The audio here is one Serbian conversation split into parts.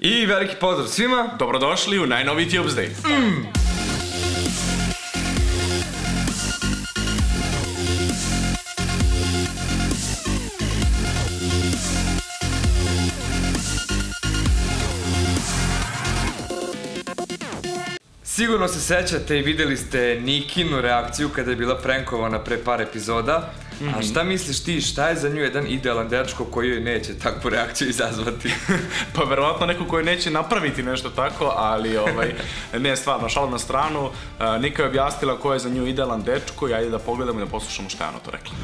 I veliki pozdrav svima. Dobrodošli u najnoviji Tuesday. Sigurno se sećate i videli ste Nikinu reakciju kada je bila prankovana pre par epizoda. A šta misliš ti, šta je za nju jedan idealan dečko koji joj neće takvu reakciju izazvati? Pa verovatno neko koji neće napraviti nešto tako, ali ne, stvarno, šalu na stranu. Nika je objasnila ko je za nju idealan dečko i ajde da pogledamo i da poslušamo šta je ona to rekla.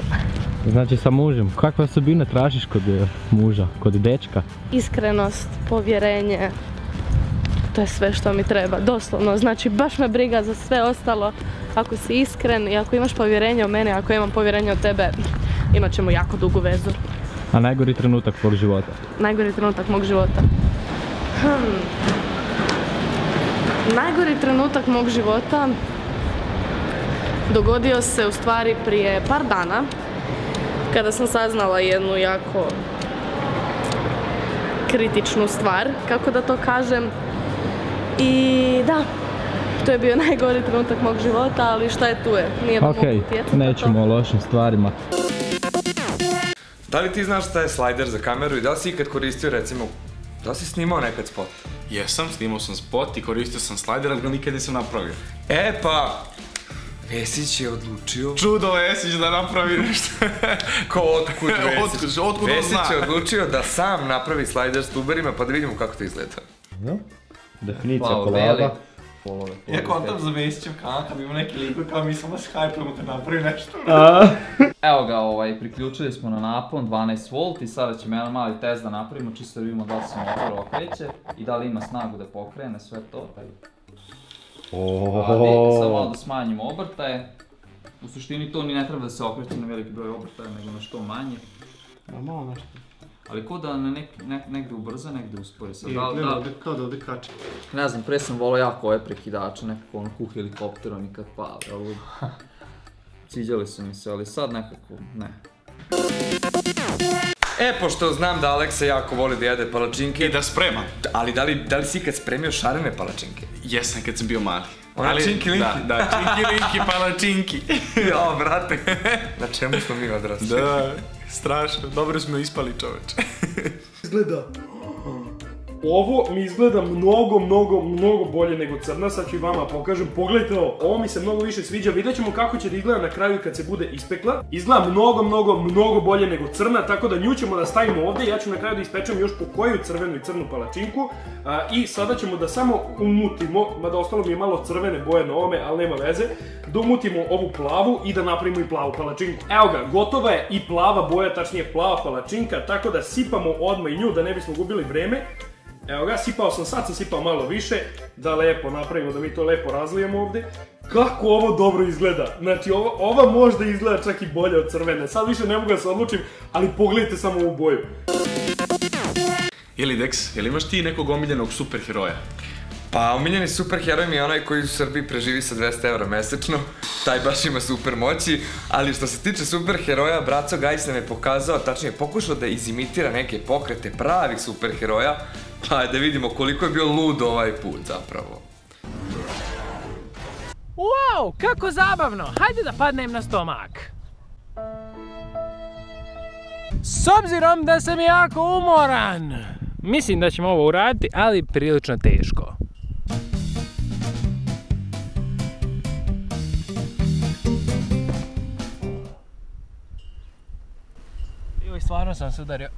Znači sa mužem, kakve osobine tražiš kod muža, kod dečka? Iskrenost, povjerenje, to je sve što mi treba, doslovno. Znači baš me briga za sve ostalo. Ako si iskren i ako imaš povjerenje u mene, ako imam povjerenje u tebe, imat ćemo jako dugu vezu. A najgori trenutak tvog života? Najgori trenutak mog života? Najgori trenutak mog života dogodio se u stvari prije par dana, kada sam saznala jednu jako kritičnu stvar, kako da to kažem. I da, to je bio najgori trenutak mog života, ali šta je tu je, nije da mogu utjecati na to. Nećemo o lošim stvarima. Da li ti znaš šta je slajder za kameru i da li si ikad koristio, recimo, da li si snimao nekad spot? Jesam, snimao sam spot i koristio sam slajder, ali ga nikad nisam napravio. E pa, Vesić je odlučio... Čudo Vesić da napravi nešto. Ko otkud Vesić? Otkud on zna? Vesić je odlučio da sam napravi slajder s tuberima, pa da vidimo kako to izgleda. Definicija kolada. Ja kontam za Vesićev kanal, kad ima neki liko kao mislim da se hajpujemo kad napravi nešto. Evo ga, priključili smo na napon 12V i sada ćemo jedan mali test da napravimo, čisto da vidimo da li se motor okreće i da li ima snagu da pokrene sve to. Samo malo da smanjimo obrtaje. U suštini to ni ne treba da se okreće na veliki broj obrtaja, nego na što manje. Malo nešto. Ali ko da negde ubrza, negde uspori. Kao da ovdje kače. Ne znam, pre sam volao jako ove prekidače, nekako ono ku helikopterom i kad pale. Ciđali su mi se, ali sad nekako ne. E, pošto znam da Aleksa jako voli da jede palačinke... I da sprema. Ali da li si ikad spremio šarene palačinke? Jesam kad sam bio mali. Ona činki linki? Da, činki linki palačinki. Jao, brate, na čemu smo mi odrasli? Da, strašno, dobro smo ispali čoveče. Izgleda. Ovo mi izgleda mnogo bolje nego crna, sad ću i vama pokažem, pogledajte ovo, ovo mi se mnogo više sviđa, vidjet ćemo kako će da izgleda na kraju kad se bude ispekla. Izgleda mnogo bolje nego crna, tako da nju ćemo da stavimo ovdje, ja ću na kraju da ispečem još po koju crvenu i crnu palačinku. I sada ćemo da samo umutimo, mada ostalo mi je malo crvene boje na ovome, ali nema veze, da umutimo ovu plavu i da napravimo i plavu palačinku. Evo ga, gotova je i plava boja, tačnije plava palačinka, tako da sipamo odmah i nju da ne bismo gubili vreme. Evo ga, sipao sam, sad sam sipao malo više, da lepo napravimo, da mi to lepo razlijemo ovdje. Kako ovo dobro izgleda, znači ova možda izgleda čak i bolje od crvene, sad više ne mogu da se odlučim, ali pogledajte samo ovu boju. Jeli Dex, jel imaš ti nekog omiljenog superheroja? Pa omiljeni superheroj mi je onaj koji u Srbiji preživi sa 200 € mesečno, taj baš ima super moći, ali što se tiče superheroja, Braco Gajs nam je pokazao, tačnije pokušao da izimitira neke pokrete pravih superheroja, pa da vidimo koliko je bio lud ovaj put zapravo. Wow, kako zabavno! Hajde da padnem na stomak. S obzirom da sam jako umoran, mislim da ćemo ovo uraditi, ali prilično teško. Joj, stvarno sam se udario.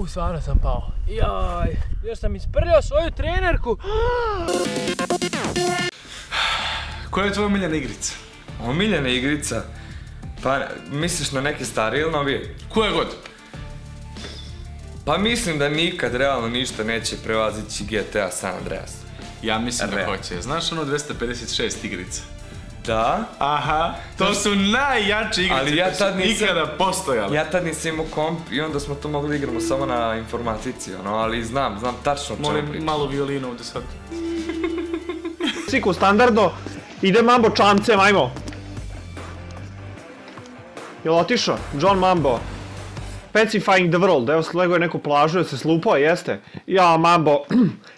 Stvarno sam pao. Jaj, još sam isprljao svoju trenerku. Koja je tvoja omiljena igrica? Omiljena igrica? Pa misliš na neke starije ili novije? Koja god? Pa mislim da nikad realno ništa neće prevazići GTA San Andreas. Ja mislim da hoće. Znaš ono 256 igrica? Da? Aha, to su najjače igrice koje su nikada postojale. Ja tad nisam imao komp i onda smo to mogli igramo samo na informatici, ali znam tačno o čemu pričam. Molim malo violinu ovdje sad. Siku standardno, ide Mambo čamcem, ajmo. Jel otišao? John Mambo. Specifying the world, evo slego je neku plažu, je se slupao, jeste? Ja, mambo,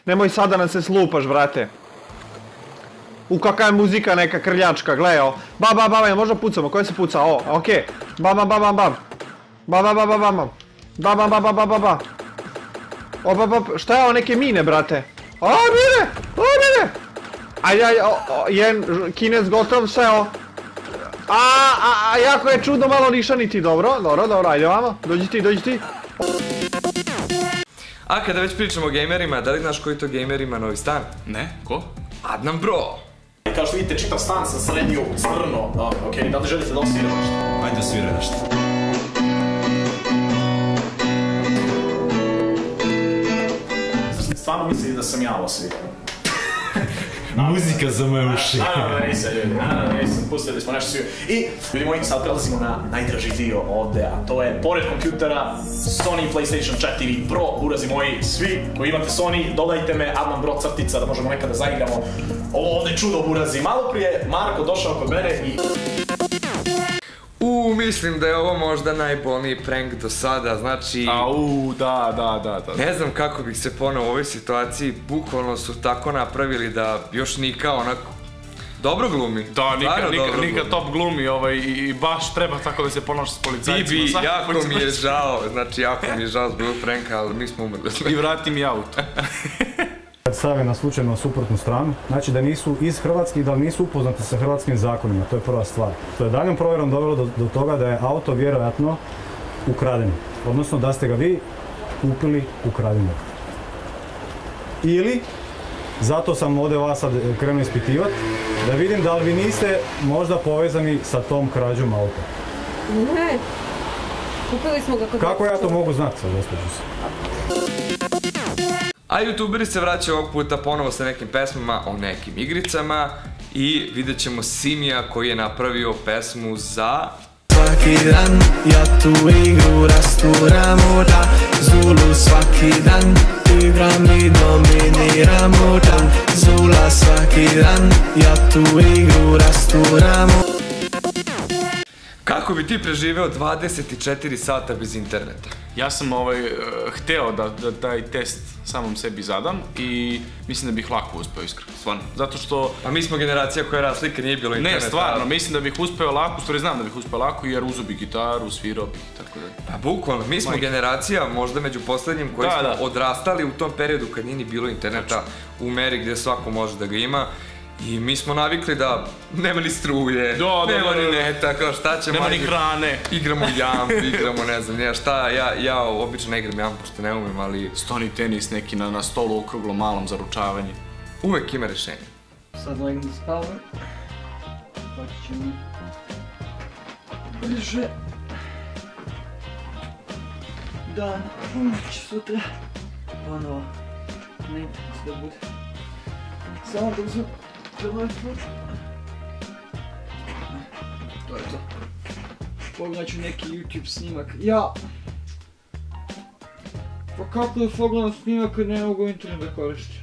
nemoj sada nam se slupaš, brate. Kakva je muzika neka krljačka, gledaj ovo. Ba, možda pucamo, koje se puca, ovo, okej. Ba. Šta je ovo, neke mine, brate? O, mine! Jedan Kinez gotov, sve ovo. Jako je čudno malo nišaniti, dobro, ajde vamo, dođi ti. A kada već pričamo o gamerima, da li znaš koji to gamer ima novi stan? Ne, ko? Adnan Bro! Kao što vidite, čitav stan sam sredio crno. Okej, da li želite da osvira nešto? Ajde, sviraj nešto. Stvarno mislili da sam ja osvirao. Muzika za moje uši. Naravno nisam, pustili smo nešto svirao. I, ljudi moji, sad prelazimo na najdraži dio ovde, a to je, pored kompjutera, Sony PlayStation 4 Pro, urazi moji, svi koji imate Sony, dodajte me, Adnan Bro crtica, da možemo nekada zaigramo ovo ovde čudo urazi. Malo prije Marko došao kod mene i... Mislim da je ovo možda najbolniji prank do sada, znači... Da. Ne znam kako bih se ponovo u ovoj situaciji, bukvalno su tako napravili da još Nika onako... Dobro glumi. Da, Nika top glumi i baš treba tako da se ponaša s policajcima. Bibi, jako mi je žao, znači jako mi je žao zbog pranka, ali mi smo umrli. I vrati mi auto. Kad stave na slučajno suprotnu stranu, znači da nisu iz Hrvatske i da nisu upoznati sa hrvatskim zakonima, to je prva stvar. To je daljom provjerom dovelo do toga da je auto vjerojatno ukradeno, odnosno da ste ga vi kupili ukradeno. Ili, zato sam ovdje vas sad krenuo ispitivati, da vidim da li vi niste možda povezani sa tom krađom auta. Ne, kupili smo ga kod... Kako ja to mogu znati sad, gospođo se? A youtuberi se vraćaju ovog puta ponovo sa nekim pesmama o nekim igricama i vidjet ćemo Simija koji je napravio pesmu za... Svaki dan ja tu igru rasturamo da Zulu svaki dan igram i dominiramo da Zula svaki dan ja tu igru rasturamo. Kako bi ti preživeo 24 sata bez interneta? Ja sam hteo da taj test samom sebi zadam i mislim da bih lako uspeo, iskreno, stvarno. Zato što... A mi smo generacija koja je rasla kad nije bilo interneta. Ne, stvarno, mislim da bih uspeo lako, stvari znam da bih uspeo lako jer uzo bih gitaru, svirao bih i tako da. Pa bukvalno, mi smo generacija možda među poslednjim koji smo odrastali u tom periodu kad nije ni bilo interneta u meri gdje svako može da ga ima. I mi smo navikli da nema ni struje, nema ni neta, kao šta ćemo... Nema ni hrane. Igramo jamp, igramo ne znam nije šta, ja obično ne igram jamp pošto ne umem, ali... Stoni tenis neki na stolu okruglo malom za ručavanje. Uvek ima rešenje. Sad legam da spavam. Baki ćemo brže. Dan, će sutra. Ponovo. Ne, sve bude. Samo da uzmem telefon. To je to. Pogledat ću neki YouTube snimak. Ja! Pa kako da pogledam snimak kad ne mogu internet da koristim?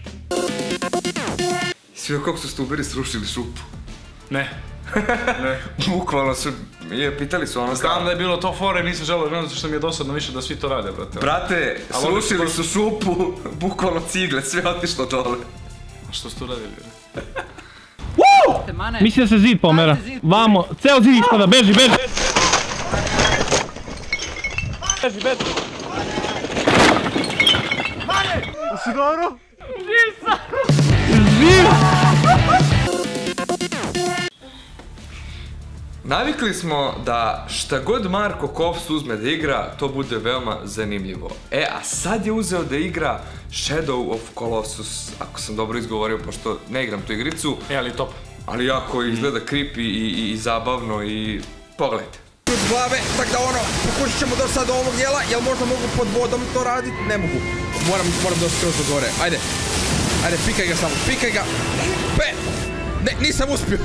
Svi kako su stuberi srušili šupu? Ne. Bukvalno su, pitali su ono... Znam da je bilo to fore i nisam želeo gledati zato što mi je dosadno više da svi to rade, brate. Brate, srušili su šupu, bukvalno cigle, sve otišlo dole. A što su tu radili? Mislim da se zid pomera. Vamo, ceo zid ispada, beži! Beži! Si dobro? Živ sam! Živ! Navikli smo da šta god Marko Kops uzme da igra, to bude veoma zanimljivo. A sad je uzeo da igra Shadow of Colossus, ako sam dobro izgovorio, pošto ne igram tu igricu. Ali top. Ali jako izgleda creepy i zabavno i pogledajte. Uz glave, tak da pokušat ćemo doći sad do ovog dijela, jel možda mogu pod vodom to radit? Ne mogu. Moram doći skroz do gore, ajde. Ajde, pikaj ga samo, pikaj ga. Ne, nisam uspio.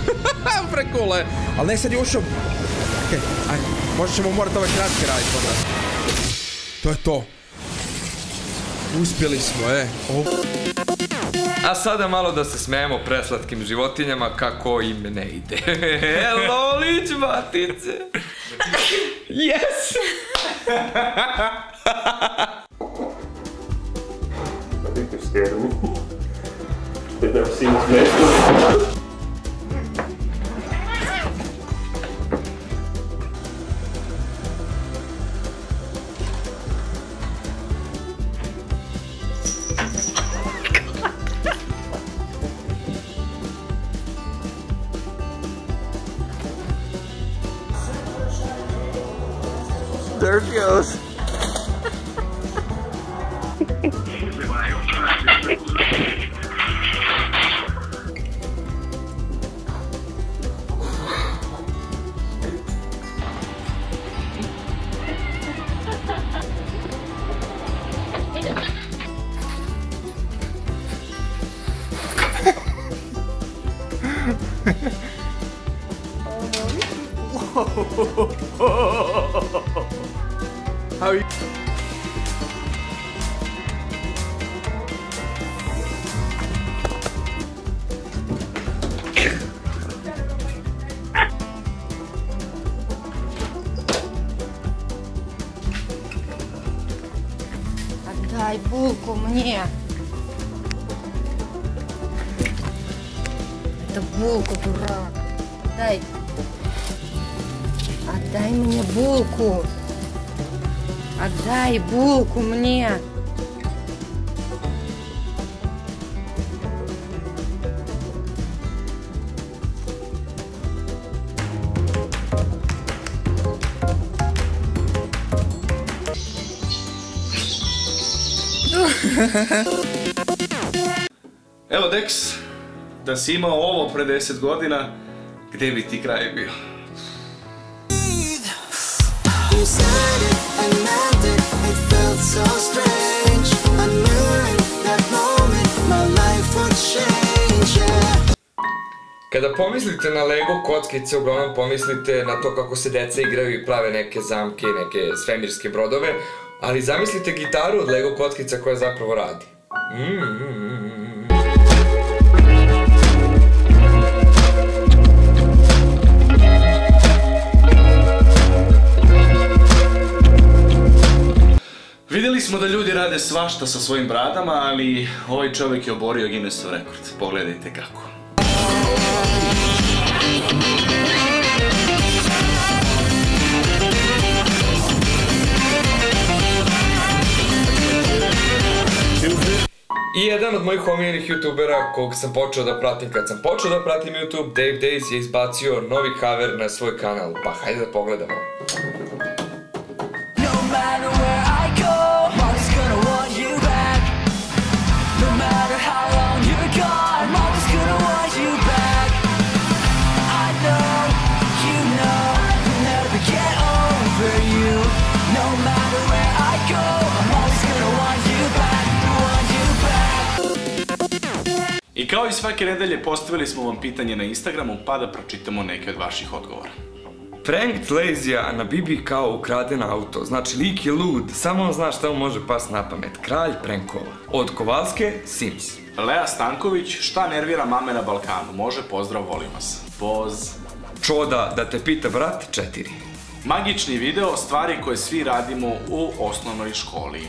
Prekolo je. Ali ne, sad je ušao. Okej, ajde. Možda ćemo morati ove kratke raditi onda. To je to. Uspjeli smo, A sada malo da se smijemo preslatkim životinjama kako im ne ide. Lolić, matice. Yes! I think you're scared of me. They've never seen this place. There it goes. How are you? Отдай булку мне. Это булка, дурак. Отдай. Отдай мне булку. Отдай булку мне. Evo Dex, da si imao ovo pre 10 godina, gdje bi ti kraj bio? Kada pomislite na Lego kockice, uglavnom pomislite na to kako se deca igraju i prave neke zamke, neke svemirske brodove, ali zamislite gitaru od Lego kockica koja zapravo radi. Vidjeli smo da ljudi rade svašta sa svojim bradama, ali ovaj čovjek je oborio Guinnessov rekord. Pogledajte kako. I jedan od mojih omiljenih youtubera kog sam počeo da pratim kad sam počeo da pratim YouTube, Dave Days, je izbacio novi cover na svoj kanal, pa hajde da pogledamo. I kao i svake nedelje postavili smo vam pitanje na Instagramu, pa da pročitamo neke od vaših odgovora. Pranked Lazija na Bibi kao ukraden auto, znači lik je lud, samo on zna šta mu može pas na pamet, kralj prankova. Od Kovalske, Sims. Lea Stanković, šta nervira mame na Balkanu? Može, pozdrav, volim vas. Poz. Čoda, da te pita brat, 4. Magični video, stvari koje svi radimo u osnovnoj školi.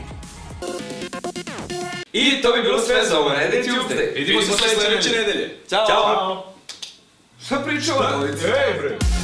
I to bi bilo sve za ovo nedelje Tuesday. Vidimo se sljedeće nedelje. Ćao! Šta pričamo? Ej bre!